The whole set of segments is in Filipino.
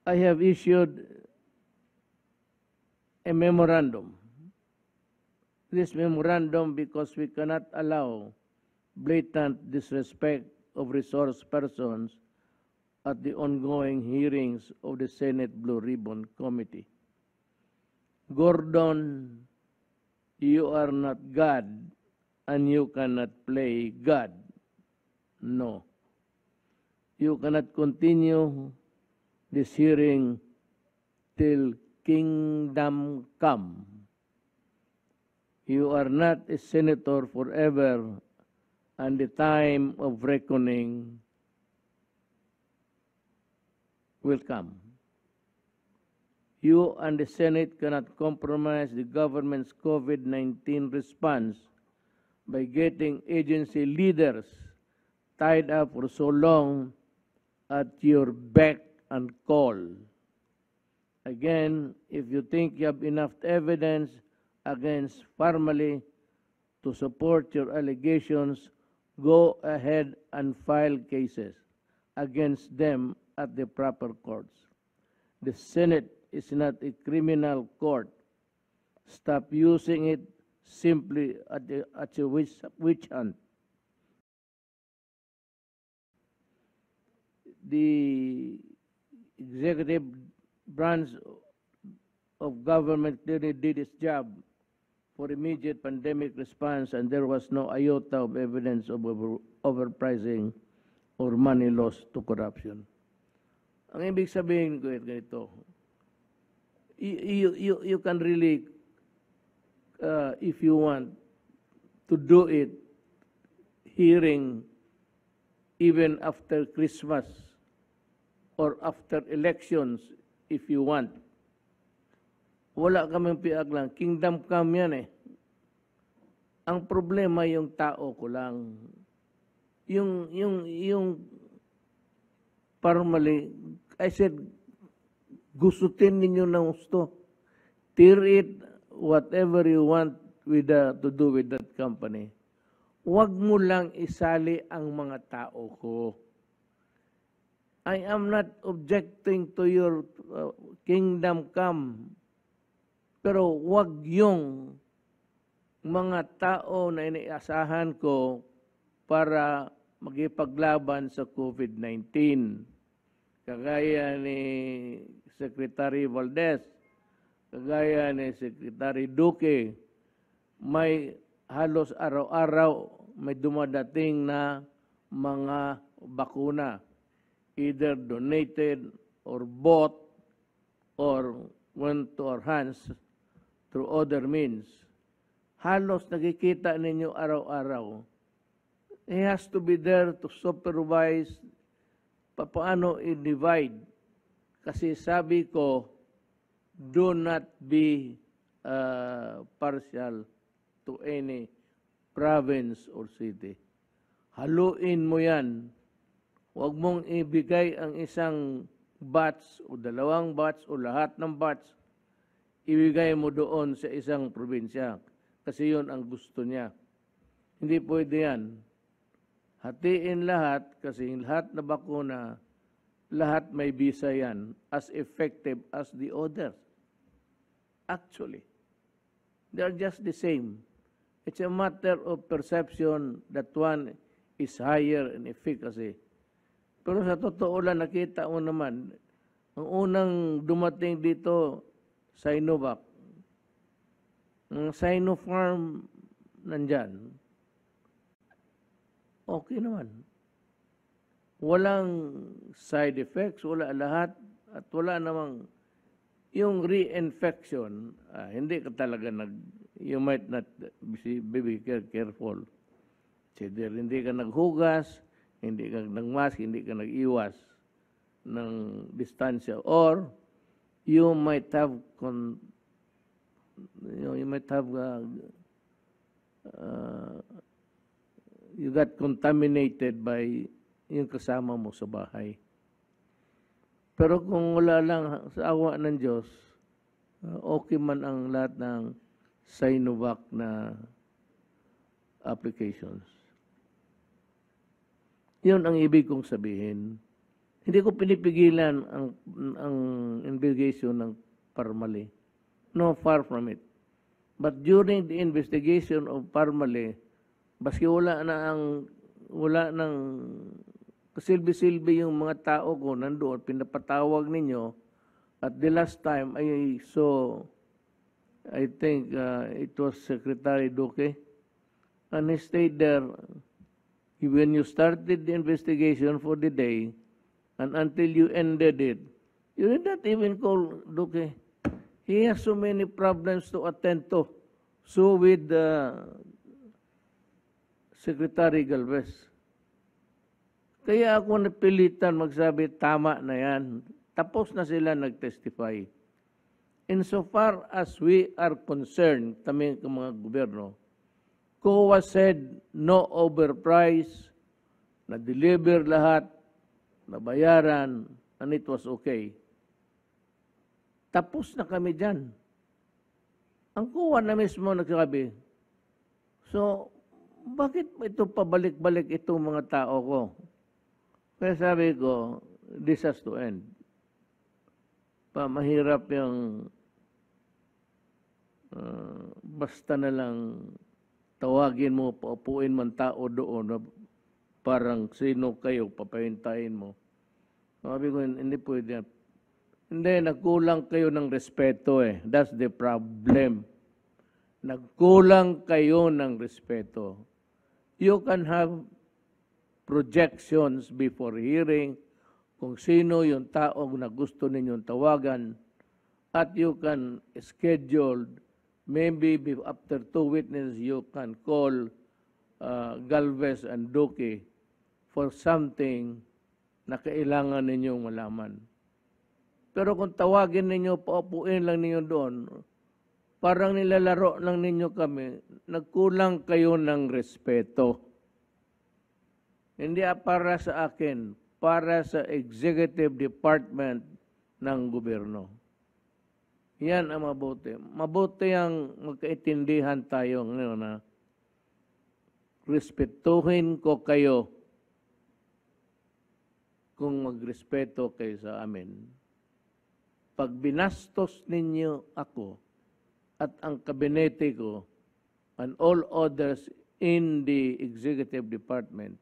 I have issued a memorandum. This memorandum because we cannot allow blatant disrespect of resource persons at the ongoing hearings of the Senate Blue Ribbon Committee. Gordon, you are not God and you cannot play God. No. You cannot continue this hearing till kingdom come. You are not a senator forever, and the time of reckoning will come. You and the Senate cannot compromise the government's COVID-19 response by getting agency leaders tied up for so long at your beck and call. Again, if you think you have enough evidence against Parmali to support your allegations, go ahead and file cases against them at the proper courts. The Senate is not a criminal court. Stop using it simply at a witch hunt. The executive branch of government clearly did its job for immediate pandemic response, and there was no iota of evidence of overpricing or money lost to corruption. Ang ibig sabihin ko ganito, you can really, if you want to do it, hearing even after Christmas or after elections, if you want. Wala kaming piag lang. Kingdom come yan eh. Ang problema yung tao ko lang. Yung Parmali, I said, gustutin ninyo na gusto. Tear it, whatever you want to do with that company. Huwag mo lang isali ang mga tao ko. I am not objecting to your kingdom come. Pero huwag yung mga tao na iniasahan ko para magipaglaban sa COVID-19. Kagaya ni Secretary Valdez, kagaya ni Secretary Duque, may halos araw-araw may dumadating na mga bakuna, either donated or bought or went to our hands through other means. Halos nakikita ninyo araw-araw. He has to be there to supervise paano i-divide. Kasi sabi ko, do not be partial to any province or city. Haluin mo yan. Huwag mong ibigay ang isang batch o dalawang batch o lahat ng batch, ibigay mo doon sa isang probinsya. Kasi yun ang gusto niya. Hindi pwede yan. Hatiin lahat kasi lahat na bakuna, lahat may bisa yan as effective as the others. Actually, they are just the same. It's a matter of perception that one is higher in efficacy. Pero sa totoo lang, nakita mo naman, ang unang dumating dito, Sinovac. Ang Sinopharm, nandyan. Okay naman. Walang side effects, wala lahat, at wala namang yung reinfection, hindi ka talaga you might not be careful. Hindi ka naghugas, hindi ka nagmask, hindi ka nag-iwas ng distansya, or you might have you got contaminated by yung kasama mo sa bahay. Pero kung wala lang sa awa ng Diyos, okay man ang lahat ng Sinovac na applications. Yun ang ibig kong sabihin. Hindi ko pinipigilan ang investigation ng Parmali. No, far from it. But during the investigation of Parmali, baski wala nang kasilbi-silbi yung mga tao ko nandoon, pinapatawag ninyo. At the last time I saw, I think it was Secretary Duque, and he stayed there when you started the investigation for the day and until you ended it. You did not even call Duque. He has so many problems to attend to. So with Secretary Galvez. Kaya ako napilitan magsabi, tama na yan. Tapos na sila nag-testify. Insofar as we are concerned, kami mga gobyerno, COA said no overprice, na-deliver lahat, nabayaran, and it was okay. Tapos na kami dyan. Ang COA na mismo nagsabi, so, bakit ito pabalik-balik itong mga tao ko? Kaya sabi ko, this has to end. Mahirap yung basta na lang tawagin mo, paupuin man tao doon, parang sino kayo, papahintayin mo. Sabi ko, hindi pwede. Hindi, nagkulang kayo ng respeto eh. That's the problem. Nagkulang kayo ng respeto. You can have projections before hearing kung sino yung tao na gusto ninyong tawagan at you can schedule, maybe after 2 witnesses, you can call Galvez and Duque for something na kailangan ninyong malaman. Pero kung tawagin ninyo, paupuin lang ninyo doon, parang nilalaro lang ninyo kami, nagkulang kayo ng respeto. Hindi para sa akin, para sa executive department ng gobyerno. Yan ang mabuti. Mabuti ang magkaintindihan tayo ngayon na respetuhin ko kayo kung magrespeto kayo sa amin. Pag binastos ninyo ako at ang kabinete ko and all others in the executive department,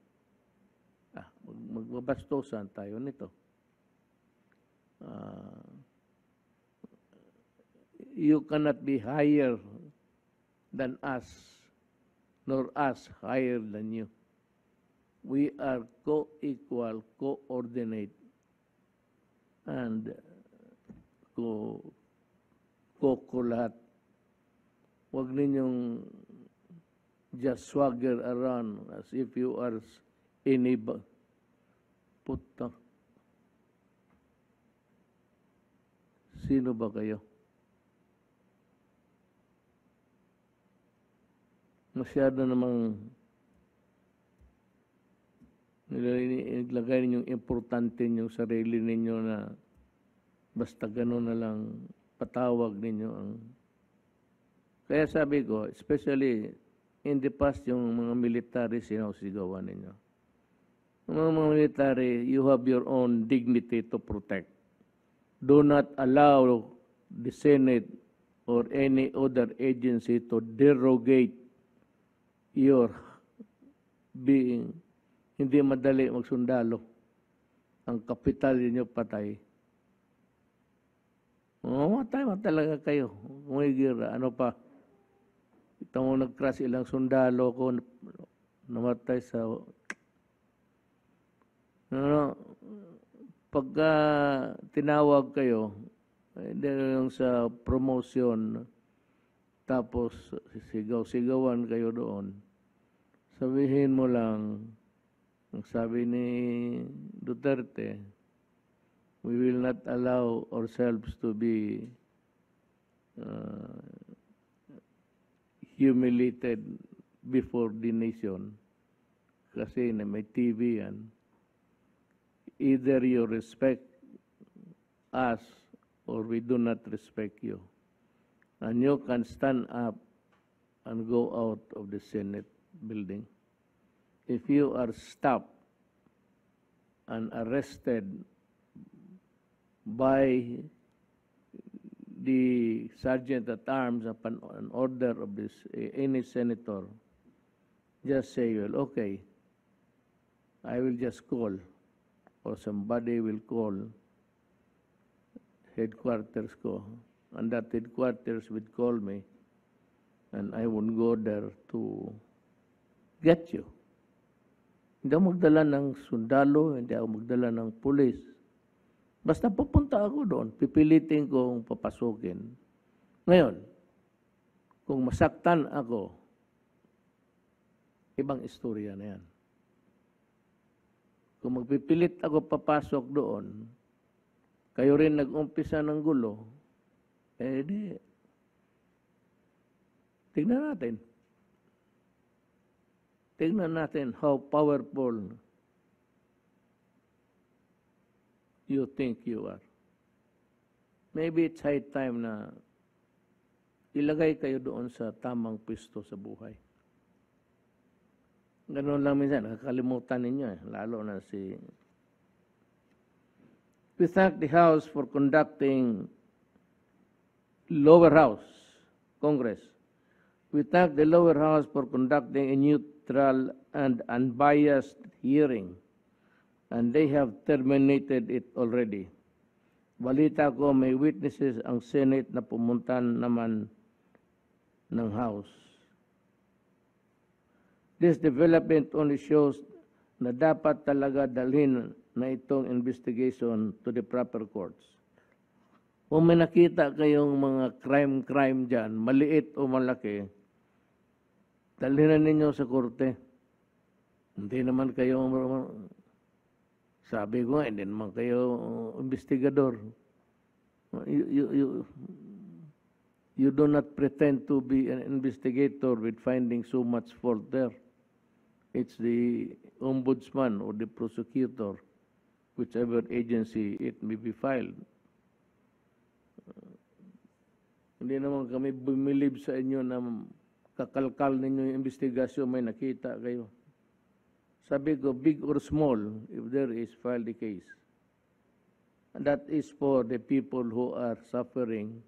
magbabastosan tayo nito. You cannot be higher than us, nor us higher than you. We are co-equal, co-ordinate, and ko-lahat. Huwag ninyong just swagger around as if you are any puta. Sino ba kayo? Masyado namang nilalagay ninyong importante yung sarili ninyo na basta gano'n na lang patawag ninyo ang... Kaya sabi ko, especially in the past yung mga military sinasigawan ninyo. Mga military, you have your own dignity to protect. Do not allow the Senate or any other agency to derogate your being. Hindi madali magsundalo. Ang kapital ninyo patay. Matay talaga kayo. Umigira. Ano pa? Ito mo nag-crash ilang sundalo ko namatay sa... pagka tinawag kayo, yung sa promotion, tapos sigaw-sigawan kayo doon, sabihin mo lang, ang sabi ni Duterte, we will not allow ourselves to be humiliated before the nation. Kasi na may TV yan. Either you respect us or we do not respect you. And you can stand up and go out of the Senate building. If you are stopped and arrested by the sergeant at arms upon an order of this any senator, just say, well, okay, I will just call, or somebody will call headquarters ko, and that headquarters would call me, and I would go there to get you. Hindi ako magdala ng sundalo, hindi ako magdala ng pulis. Basta pupunta ako doon, pipilitin kong papasukin. Ngayon, kung masaktan ako, ibang istorya na yan. Kung magpipilit ako papasok doon, kayo rin nag-umpisa ng gulo, eh di, tignan natin. Tignan natin how powerful you think you are. Maybe it's high time na ilagay kayo doon sa tamang pwesto sa buhay. Ganun lang minsan, nakakalimutan ninyo lalo na si... We thank the House for conducting lower house, Congress. We thank the lower house for conducting a neutral and unbiased hearing, and they have terminated it already. Balita ko, may witnesses ang Senate na pumuntan naman ng House. This development only shows na dapat talaga dalhin na itong investigation to the proper courts. Kung may nakita kayong mga crime dyan, maliit o malaki, dalhin na ninyo sa korte. Hindi naman kayo, sabi ko hindi naman kayo investigador. You do not pretend to be an investigator with finding so much fault there. It's the ombudsman or the prosecutor, whichever agency it may be filed. Hindi naman kami bumilib sa inyo na kakalkal ninyo yung investigasyon, may nakita kayo. Sabi ko, big or small, if there is, file the case. And that is for the people who are suffering.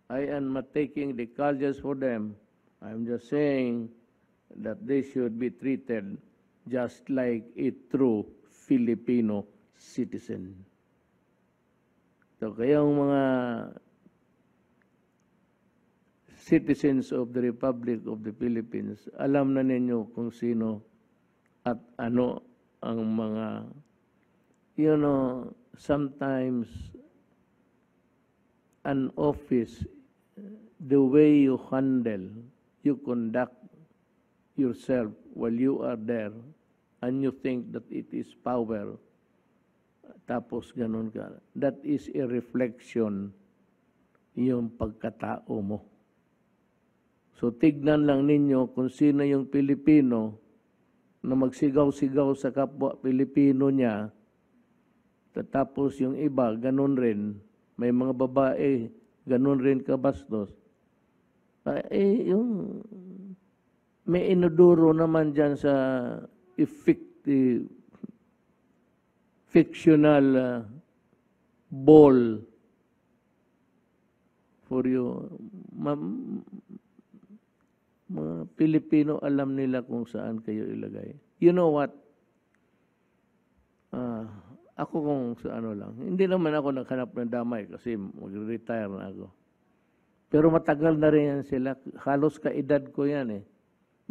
I am not taking the cultures for them. I'm just saying that they should be treated just like a true Filipino citizen. So kayong mga citizens of the Republic of the Philippines, alam na ninyo kung sino at ano ang mga, you know, sometimes an office, the way you handle, you conduct yourself while you are there, and you think that it is power, tapos ganun ka. That is a reflection yung pagkatao mo. So tignan lang ninyo kung sino yung Pilipino na magsigaw-sigaw sa kapwa Pilipino niya, tapos yung iba, ganun rin. May mga babae, ganun rin kabastos. Yung may inuduro naman dyan sa effective, fictional ball for you. Mga Pilipino, alam nila kung saan kayo ilagay. You know what? Ako kung sa ano lang, hindi naman ako naghanap ng damay kasi mag-retire na ako. Pero matagal na rin yan sila. Halos kaedad ko yan eh.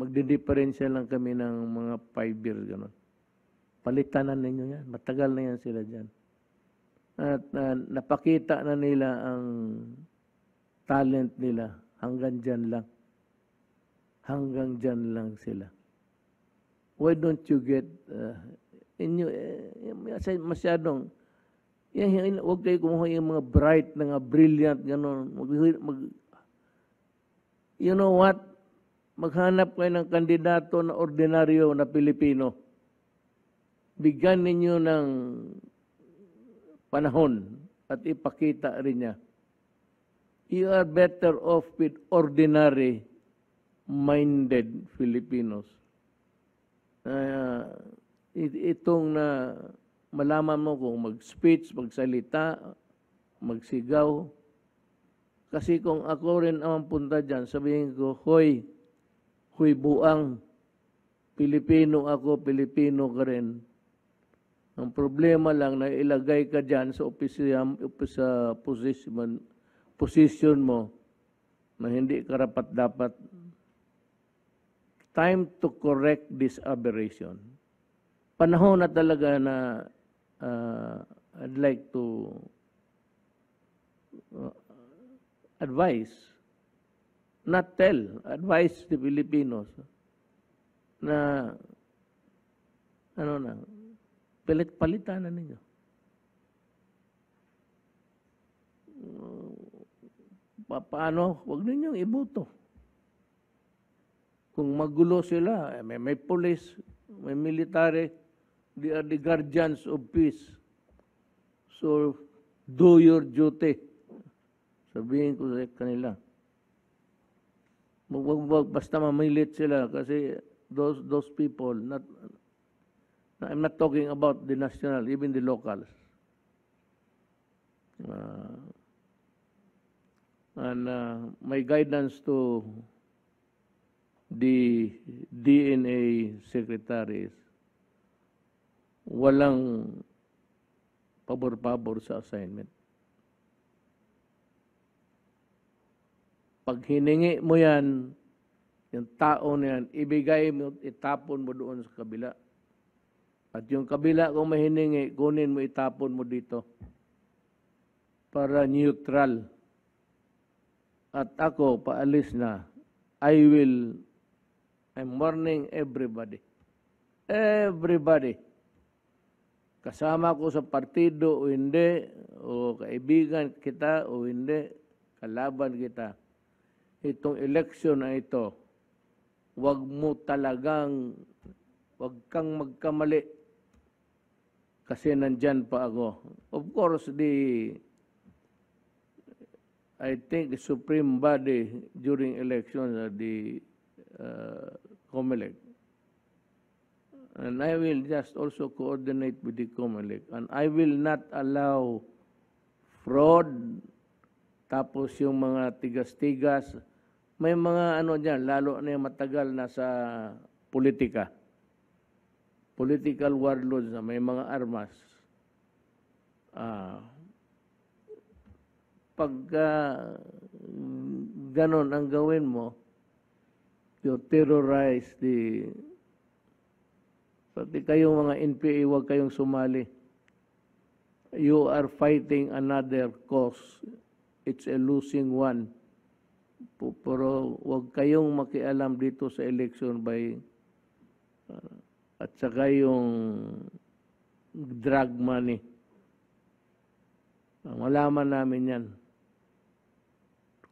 Magdidiferensya lang kami ng mga 5 years. Ganun. Palitan na ninyo yan. Matagal na yan sila dyan. At napakita na nila ang talent nila. Hanggang dyan lang. Hanggang dyan lang sila. Why don't you get masyadong huwag kayo kumuha yung mga bright, mga brilliant, gano'n. You know what? Maghanap kayo ng kandidato na ordinaryo na Pilipino. Bigyan ninyo ng panahon at ipakita rin niya. You are better off with ordinary-minded Filipinos. Itong na malaman mo kung mag-speech, magsalita, magsigaw. Kasi kung ako rin ang punta dyan, sabihin ko, hoy buang, Pilipino ako, Pilipino ka rin. Ang problema lang na ilagay ka dyan sa position mo na hindi karapat-dapat. Time to correct this aberration. Panahon na talaga na I'd like to advise, not tell, advise the Filipinos na palitan na ninyo. Paano? Huwag ninyong iboto. Kung magulo sila, may police, may military, they are the guardians of peace. So, do your duty. Sabihin ko sa kanila. Basta mamilit sila kasi those people, I'm not talking about the national, even the locals. My guidance to the DNA secretaries, walang pabor-pabor sa assignment. Pag hiningi mo yan, yung tao na yan, ibigay mo, itapon mo doon sa kabila. At yung kabila, kung mahiningi, kunin mo, itapon mo dito. Para neutral. At ako, paalis na. I'm warning everybody. Everybody. Kasama ko sa partido o hindi, o kaibigan kita o hindi, kalaban kita. Itong eleksyon na ito, wag kang magkamali. Kasi nandyan pa ako. Of course, I think the supreme body during elections are the COMELEC. And I will just also coordinate with the COMELEC. And I will not allow fraud, tapos yung mga tigas-tigas. May mga dyan, lalo na yung matagal na sa politika. Political warlords na may mga armas. Pagka ganon ang gawin mo, you terrorize pati kayong mga NPA, huwag kayong sumali. You are fighting another cause. It's a losing one. Pero huwag kayong makialam dito sa election at saka yung drug money. Malaman namin yan.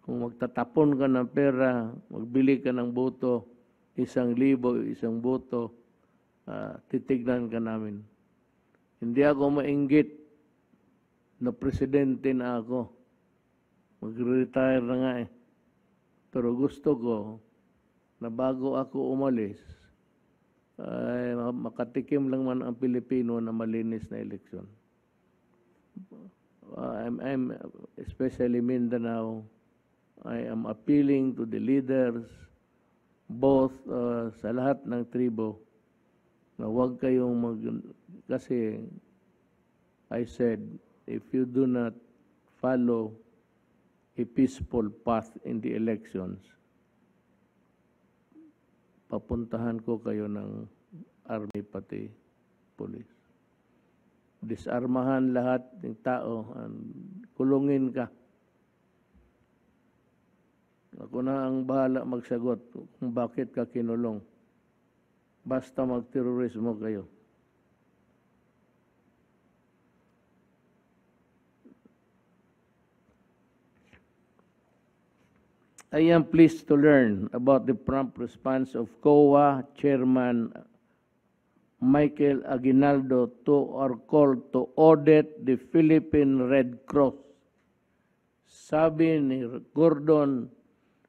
Kung magtatapon ka ng pera, magbili ka ng boto, 1,000, 1 boto, titignan ka namin. Hindi ako mainggit na presidente na ako. Mag-retire na nga eh. Pero gusto ko na bago ako umalis, ay makatikim lang man ang Pilipino na malinis na eleksyon. I'm especially Mindanao, I am appealing to the leaders, both sa lahat ng tribo, na huwag kayong kasi I said, if you do not follow a peaceful path in the elections, papuntahan ko kayo ng army pati police. Disarmahan lahat ng tao, kulungin ka. Ako na ang bahala magsagot kung bakit ka kinulong. Basta magterorismo kayo. I am pleased to learn about the prompt response of COA Chairman Michael Aguinaldo to our call to audit the Philippine Red Cross. Sabi ni Gordon,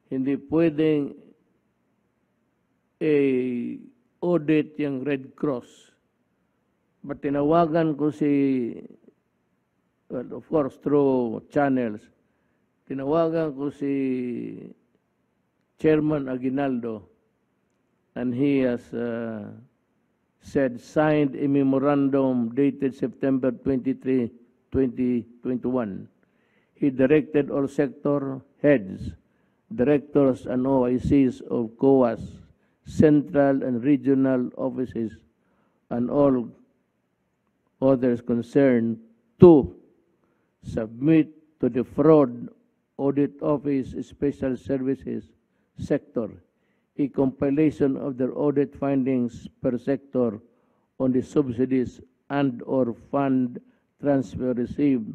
hindi pwedeng audit yung Red Cross But tinawagan ko si, well, of course, through channels, tinawagan ko si Chairman Aguinaldo, and he has said, signed a memorandum dated September 23, 2021. He directed all sector heads, directors and OICs of COAS, central and regional offices, and all others concerned to submit to the Fraud Audit Office Special Services sector a compilation of their audit findings per sector on the subsidies and or fund transfer received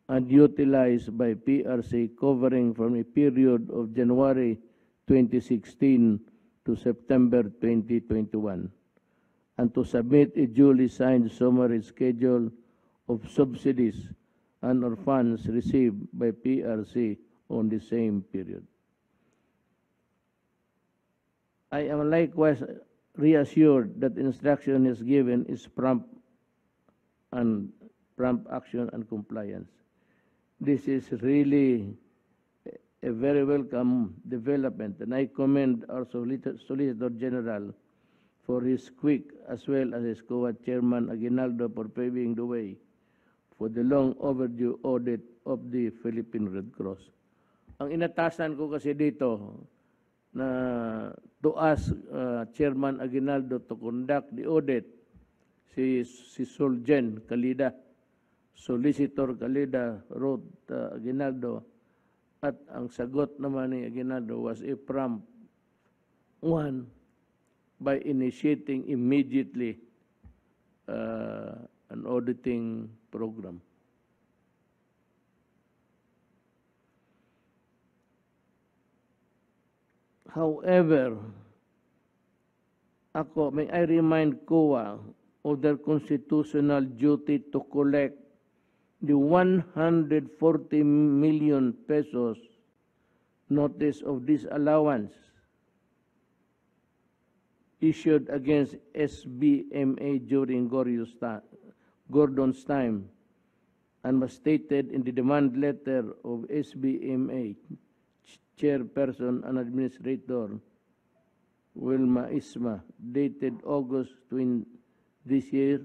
and utilized by PRC covering from a period of January 2016 to September 2021, and to submit a duly signed summary schedule of subsidies and or funds received by PRC on the same period. I am likewise reassured that instruction is given is prompt action and compliance. This is really a very welcome development, and I commend our Solicitor General for his quick as well as his COA Chairman Aguinaldo for paving the way for the long overdue audit of the Philippine Red Cross. Ang inatasan ko kasi dito na to ask Chairman Aguinaldo to conduct the audit, si Solgen Calida, Solicitor Calida wrote Aguinaldo, at ang sagot naman ni Aguinaldo was a prompt one by initiating immediately an auditing program. However, may I remind COA of their constitutional duty to collect the 140 million pesos notice of disallowance issued against SBMA during Gordon's time, and was stated in the demand letter of SBMA Chairperson and Administrator Wilma Isma, dated August this year,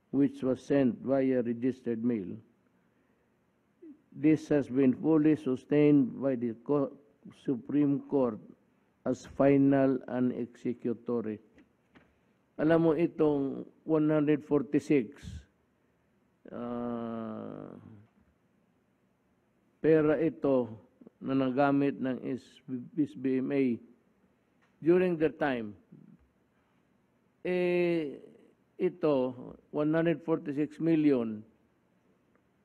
which was sent via registered mail. This has been fully sustained by the Supreme Court as final and executory. Alam mo itong 146 pera ito na nagamit ng SBMA during their time, ito 146 million,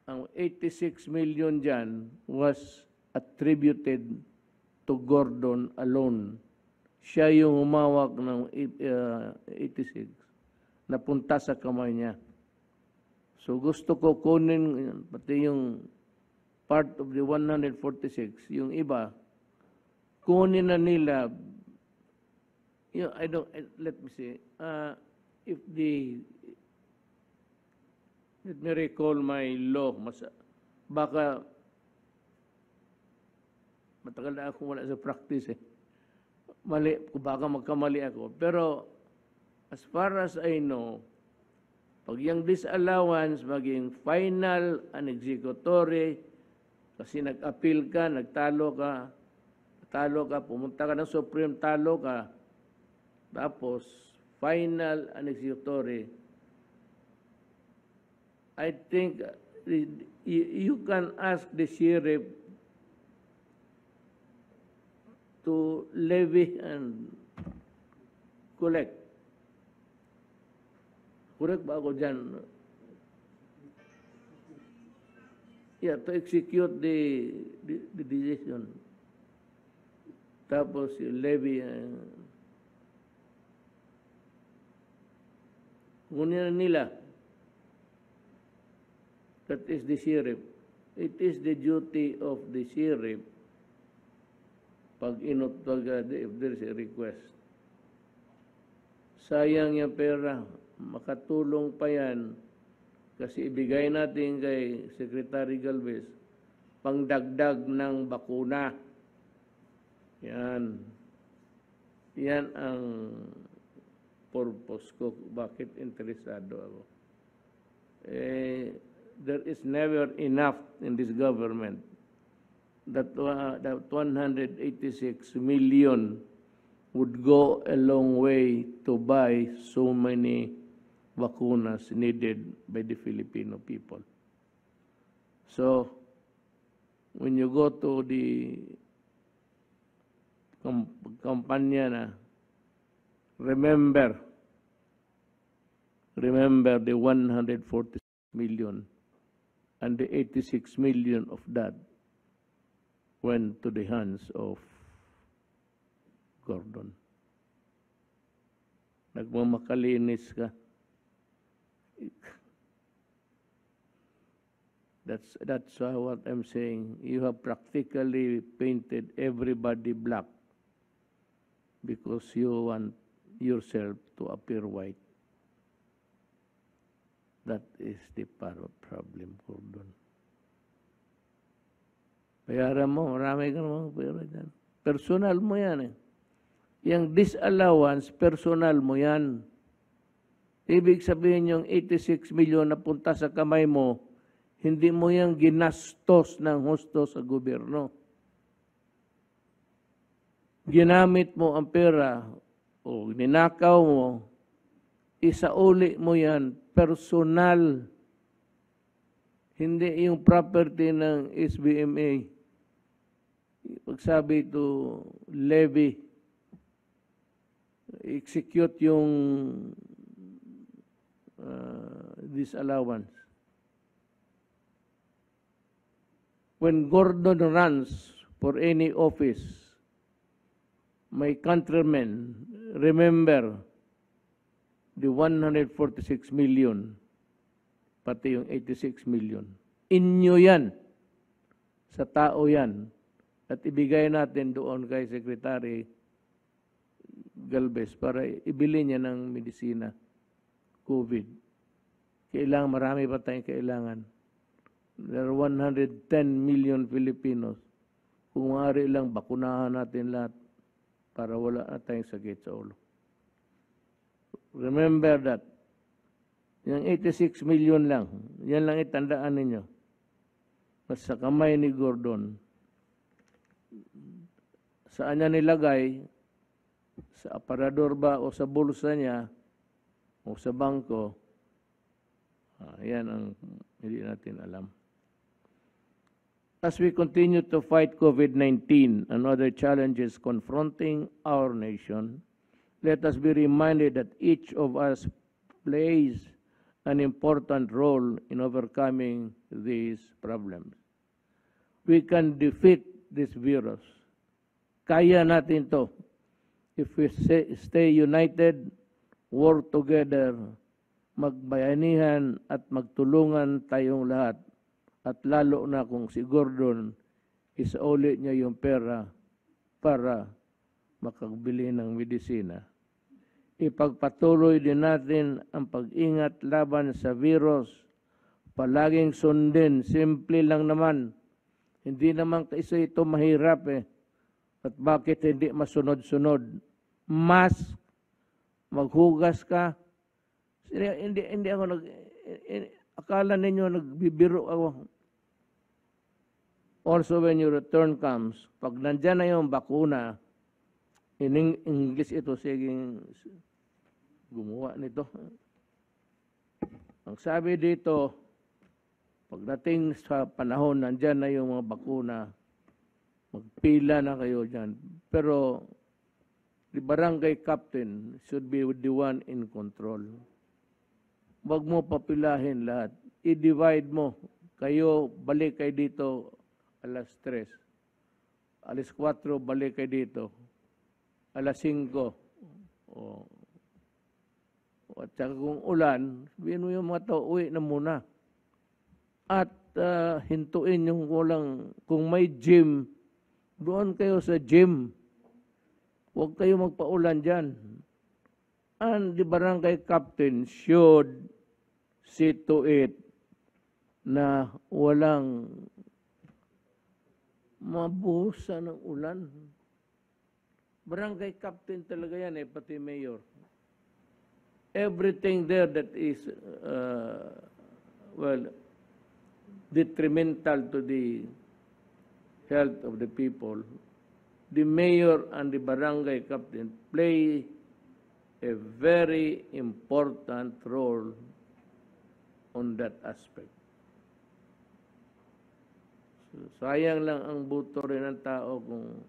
ang 86 million dyan was attributed to Gordon alone. Siya yung humawak ng 86, napunta sa kamay niya. So gusto ko kunin pati yung part of the 146, yung iba, kunin na nila, let me see, let me recall my law, baka, matagal na ako wala sa practice baka magkamali ako. Pero, as far as I know, pag yung disallowance maging final and executory, kasi nag-appeal ka, nagtalo ka, pumunta ka ng Supreme, talo ka, tapos final and executory, I think you can ask the sheriff to levy and collect. Correct ba ako dyan? Yeah, to execute the decision. Tapos yung levy, kunin na nila. That is the sheriff. It is the duty of the sheriff if there is a request. sayang yung pera, makatulong pa yan kasi ibigay natin kay Secretary Galvez pangdagdag ng bakuna. Yan. Yan ang purpose ko, bakit interesado ako. There is never enough in this government. That 186 million would go a long way to buy so many vacunas needed by the Filipino people. So, when you go to the kampanya na, remember the 146 million and the 86 million of that went to the hands of Gordon. Nagmamakalinis ka. That's what I'm saying. You have practically painted everybody black because you want yourself to appear white. That is the problem, Gordon. Bayaran mo, marami ka namang pera dyan. Personal mo yan eh. Yung disallowance, personal mo yan. Ibig sabihin yung 86 million na punta sa kamay mo, hindi mo yan ginastos ng husto sa gobyerno. Ginamit mo ang pera o ninakaw mo, isauli mo yan, personal. Hindi yung property ng SBMA. Pagsabi to levy, execute yung disallowance. When Gordon runs for any office, my countrymen, remember the 146 million, pati yung 86 million. Inyo yan. Sa tao yan. At ibigay natin doon kay Secretary Galvez para ibili niya ng medisina, COVID. Kailangan, marami pa tayong kailangan. There are 110 million Filipinos. Kung maaari lang, bakunahan natin lahat para wala na tayong sakit sa ulo. Remember that. Yung 86 million lang, yan lang itandaan ninyo. Mas sa kamay ni Gordon, saan niya nilagay, sa aparador ba o sa bulsa niya, o sa bangko, yan ang hindi natin alam. As we continue to fight COVID-19 and other challenges confronting our nation, let us be reminded that each of us plays an important role in overcoming these problems. We can defeat this virus. Kaya natin to if we stay united, work together, magbayanihan at magtulungan tayong lahat. At lalo na kung si Gordon, isauli niya yung pera para makagbili ng medisina. Ipagpatuloy din natin ang pag-ingat laban sa virus. Palaging sundin, simple lang naman. Hindi naman kasi ito mahirap eh. At bakit hindi masunod-sunod? Mask, maghugas ka. Hindi ako akala ninyo nagbibiro ako. Also when your return comes, pag nandyan na yung bakuna, in English ito, sige, gumawa nito. Ang sabi dito, pagdating sa panahon, nandyan na yung mga bakuna, magpila na kayo dyan. Pero, the barangay captain should be the one in control. Huwag mo papilahin lahat. I-divide mo. Kayo, balik kayo dito alas 3. Alas 4, balik kayo dito. Alas 5. At saka kung ulan, sabihin mo yung mga tao, uwi na muna. At hintuin yung kulang. Kung may gym, doon kayo sa gym. Huwag kayo magpaulan dyan. And the barangay captain should see to it na walang mabuhusan ng ulan. Barangay captain talaga yan pati mayor. Everything there that is, detrimental to the health of the people, the mayor and the barangay captain play a very important role on that aspect. So, sayang lang ang buto rin ng tao kung,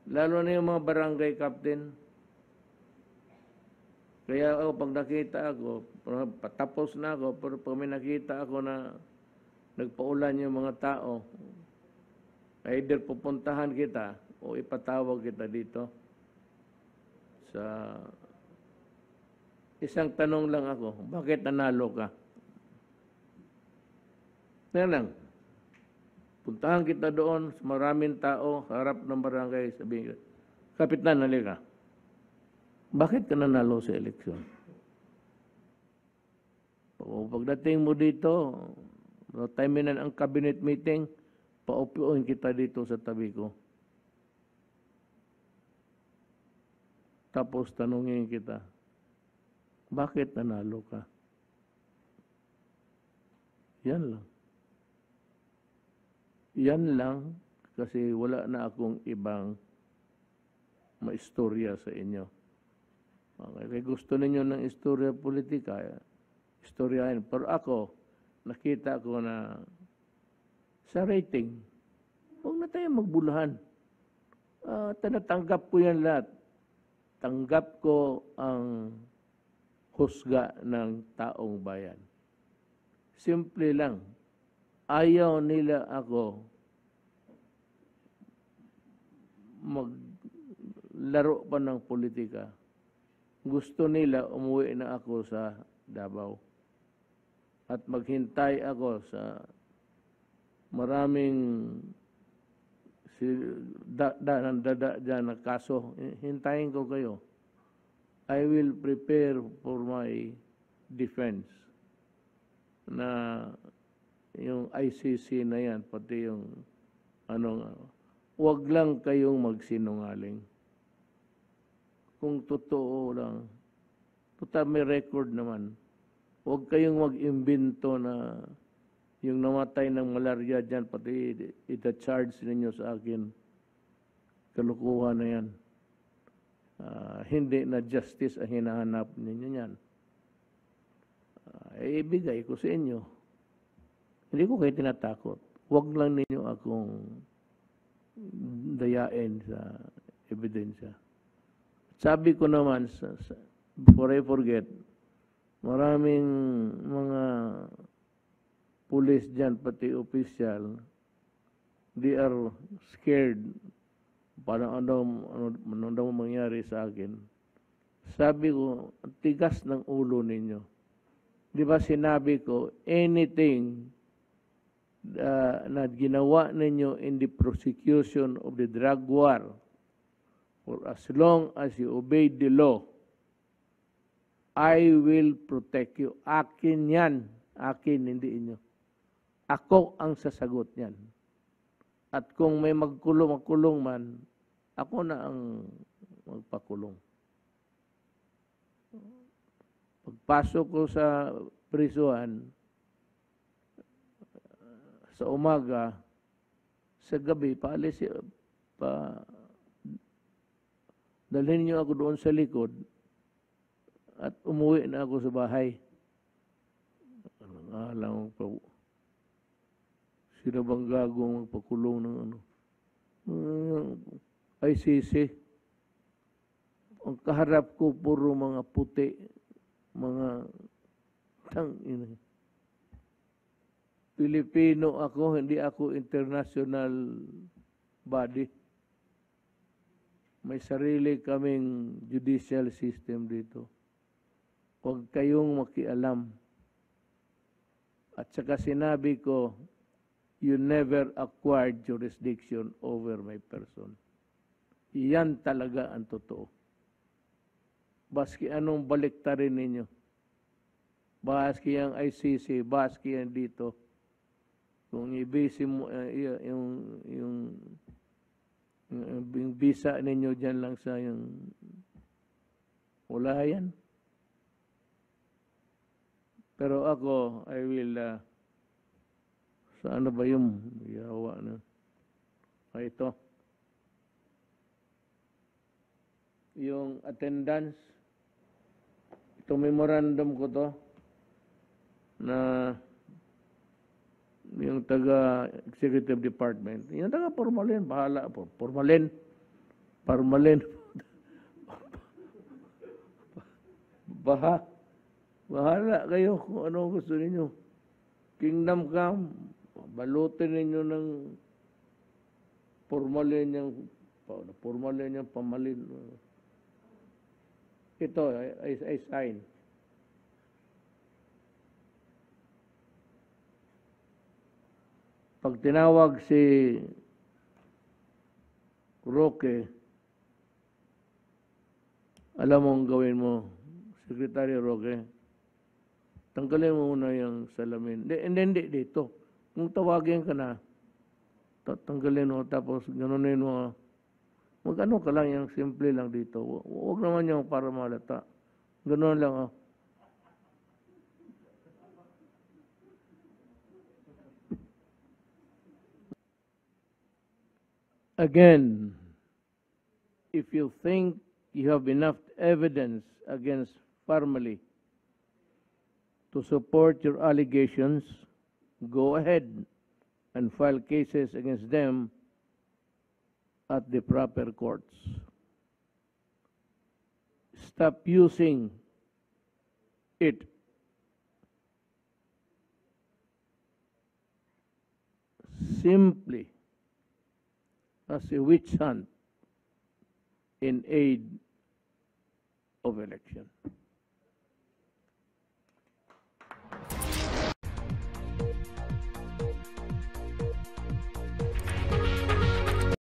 lalo na yung mga barangay captain. Kaya ako, pag nakita ako, patapos na ako, pero pag may nakita ako na nagpaulan yung mga tao, either pupuntahan kita o ipatawag kita dito. Sa isang tanong lang ako, bakit nanalo ka? Yan lang. Puntahan kita doon sa maraming tao, harap ng barangay, sabihin, Kapitan, halika. Bakit ka nanalo sa eleksyon? Pagdating mo dito, time na ang cabinet meeting, paupuin kita dito sa tabi ko. Tapos tanungin kita, bakit nanalo ka? Yan lang. Yan lang kasi wala na akong ibang maistorya sa inyo. Okay, gusto ninyo ng istorya politika, istoryahin. Pero ako, nakita ko na sa rating, huwag na tayo magbulahan. Tinatanggap ko yan lahat. Tanggap ko ang husga ng taong bayan. Simple lang. Ayaw nila ako maglaro pa ng politika. Gusto nila umuwi na ako sa Davao. At maghintay ako sa maraming dyan na kaso. Hintayin ko kayo. I will prepare for my defense na yung ICC na yan, pati yung wag lang kayong magsinungaling. Kung totoo lang, total may record naman. Huwag kayong mag-imbento na yung namatay ng malaria dyan, pati ita-charge ninyo sa akin. Kalukuhan na yan. Hindi na justice ang hinahanap ninyo yan. Ibigay ko sa inyo. Hindi ko kayo tinatakot. Huwag lang ninyo akong dayain sa ebidensya. Sabi ko naman, before I forget, maraming mga pulis dyan, pati opisyal, they are scared. Parang ano daw mangyari sa akin. Sabi ko, tigas ng ulo ninyo. Di ba sinabi ko, anything na ginawa ninyo in the prosecution of the drug war, for as long as you obey the law, I will protect you. Akin yan. Akin, hindi inyo. Ako ang sasagot yan. At kung may magkulong man, ako na ang magpakulong. Pagpasok ko sa prisuhan, sa umaga, sa gabi, dalhin niyo ako doon sa likod at umuwi na ako sa bahay. Alam mo, sino bang gagawang magpakulong ng ICC? Ang kaharap ko, puro mga puti, mga tangina. Pilipino ako, hindi ako international body. May sarili kaming judicial system dito. Huwag kayong makialam. At saka sinabi ko, you never acquired jurisdiction over my person. Iyan talaga ang totoo. baski anong baliktarin ninyo. Baski ang ICC, baski yan dito. Kung i-base mo yung visa ninyo dyan lang sa yung wala yan. Pero ako, I will sa ano ba yung yawa na? Ito. Yung attendance. Itong memorandum ko to na yung taga-executive department. Yung taga-formalin, bahala po. Formalin. Bahala kayo kung ano gusto ninyo. Kingdom come, balutin ninyo ng formalin yung pamalin. Ito, I sign. Pag tinawag si Roque, alam mo ang gawin mo, Secretary Roque, tanggalin mo muna yung salamin. Hindi dito. Kung tawagin ka na, tanggalin mo, tapos ganunin mo, mag-ano ka lang, yung simple lang dito. Huwag naman yung para malata. Ganun lang, oh. Again, if you think you have enough evidence against family to support your allegations, go ahead and file cases against them at the proper courts. Stop using it simply as a witch hunt in aid of election.